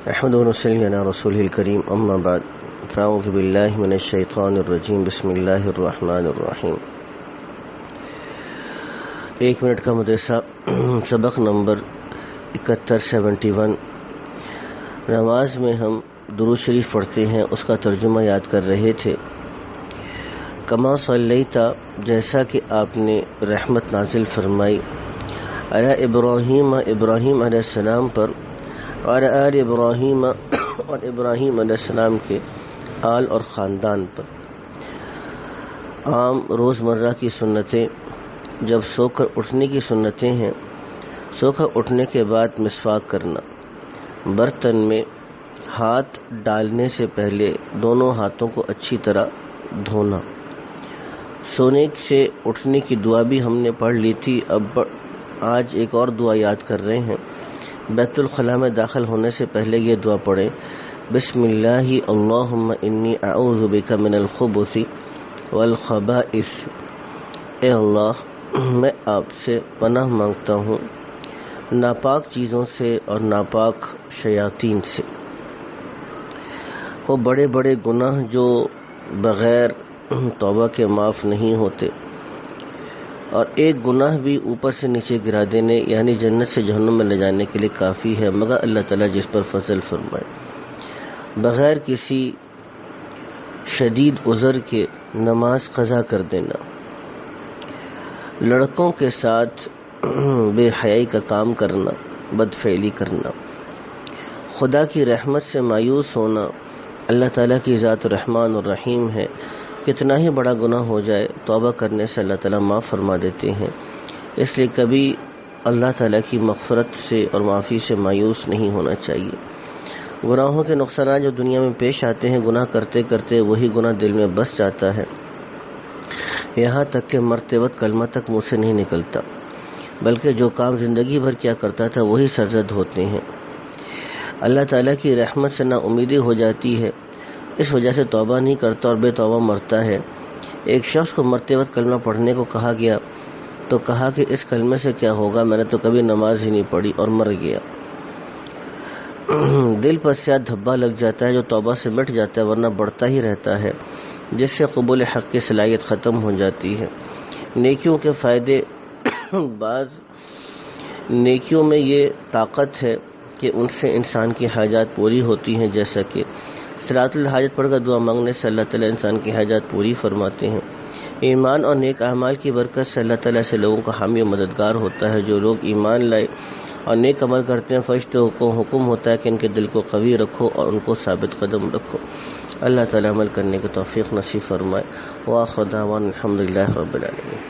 احمد ونصلی علی رسولہ الکریم اما بعد فاعوذ باللہ من الشیطان الرجیم بسم اللہ الرحمن الرحیم۔ 1 منٹ کا مدرسہ، سبق نمبر 71 نماز میں ہم درود شریف پڑھتے ہیں، اس کا ترجمہ یاد کر رہے تھے۔ کما صلیتا، جیسا کہ آپ نے رحمت نازل فرمائی، علی ابراہیم، ابراہیم علیہ السلام پر، اور آل ابراہیم، اور ابراہیم علیہ السلام کے آل اور خاندان پر۔ عام روزمرہ کی سنتیں، جب سو کر اٹھنے کی سنتیں ہیں، سو کر اٹھنے کے بعد مسواک کرنا، برتن میں ہاتھ ڈالنے سے پہلے دونوں ہاتھوں کو اچھی طرح دھونا۔ سونے سے اٹھنے کی دعا بھی ہم نے پڑھ لی تھی، اب آج ایک اور دعا یاد کر رہے ہیں۔ بیت الخلاء میں داخل ہونے سے پہلے یہ دعا پڑھیں، بسم اللہ اللہم انی اعوذ بک من الخبث والخبائث۔ اے اللہ، میں آپ سے پناہ مانگتا ہوں ناپاک چیزوں سے اور ناپاک شیاطین سے۔ وہ بڑے بڑے گناہ جو بغیر توبہ کے معاف نہیں ہوتے، اور ایک گناہ بھی اوپر سے نیچے گرا دینے یعنی جنت سے جہنم میں لے جانے کے لیے کافی ہے، مگر اللہ تعالیٰ جس پر فضل فرمائے۔ بغیر کسی شدید عذر کے نماز قضا کر دینا، لڑکوں کے ساتھ بے حیائی کا کام کرنا، بدفعلی کرنا، خدا کی رحمت سے مایوس ہونا۔ اللہ تعالیٰ کی ذات رحمان الرحیم ہے، کتنا ہی بڑا گناہ ہو جائے توبہ کرنے سے اللہ تعالیٰ معاف فرما دیتے ہیں، اس لیے کبھی اللہ تعالیٰ کی مغفرت سے اور معافی سے مایوس نہیں ہونا چاہیے۔ گناہوں کے نقصانات جو دنیا میں پیش آتے ہیں، گناہ کرتے کرتے وہی گناہ دل میں بس جاتا ہے، یہاں تک کہ مرتے وقت کلمہ تک منہ سے نہیں نکلتا، بلکہ جو کام زندگی بھر کیا کرتا تھا وہی سرزد ہوتے ہیں۔ اللہ تعالیٰ کی رحمت سے نا امیدی ہو جاتی ہے، اس وجہ سے توبہ نہیں کرتا اور بے توبہ مرتا ہے۔ ایک شخص کو مرتے وقت کلمہ پڑھنے کو کہا گیا تو کہا کہ اس کلمے سے کیا ہوگا، میں نے تو کبھی نماز ہی نہیں پڑھی، اور مر گیا۔ دل پر سیاہ دھبا لگ جاتا ہے جو توبہ سے مٹ جاتا ہے، ورنہ بڑھتا ہی رہتا ہے، جس سے قبول حق کی صلاحیت ختم ہو جاتی ہے۔ نیکیوں کے فائدے، بعض نیکیوں میں یہ طاقت ہے کہ ان سے انسان کی حاجات پوری ہوتی ہیں، جیسا کہ صلاۃ الحاجت پڑھ کر دعا مانگنے سے اللہ تعالیٰ انسان کی حاجات پوری فرماتے ہیں۔ ایمان اور نیک اعمال کی برکت سے اللہ تعالیٰ سے لوگوں کا حامی و مددگار ہوتا ہے۔ جو لوگ ایمان لائے اور نیک عمل کرتے ہیں، فرشتوں کو حکم ہوتا ہے کہ ان کے دل کو قوی رکھو اور ان کو ثابت قدم رکھو۔ اللہ تعالیٰ عمل کرنے کی توفیق نصیب فرمائے۔ وآخر دعوانا الحمدللہ رب العالمین۔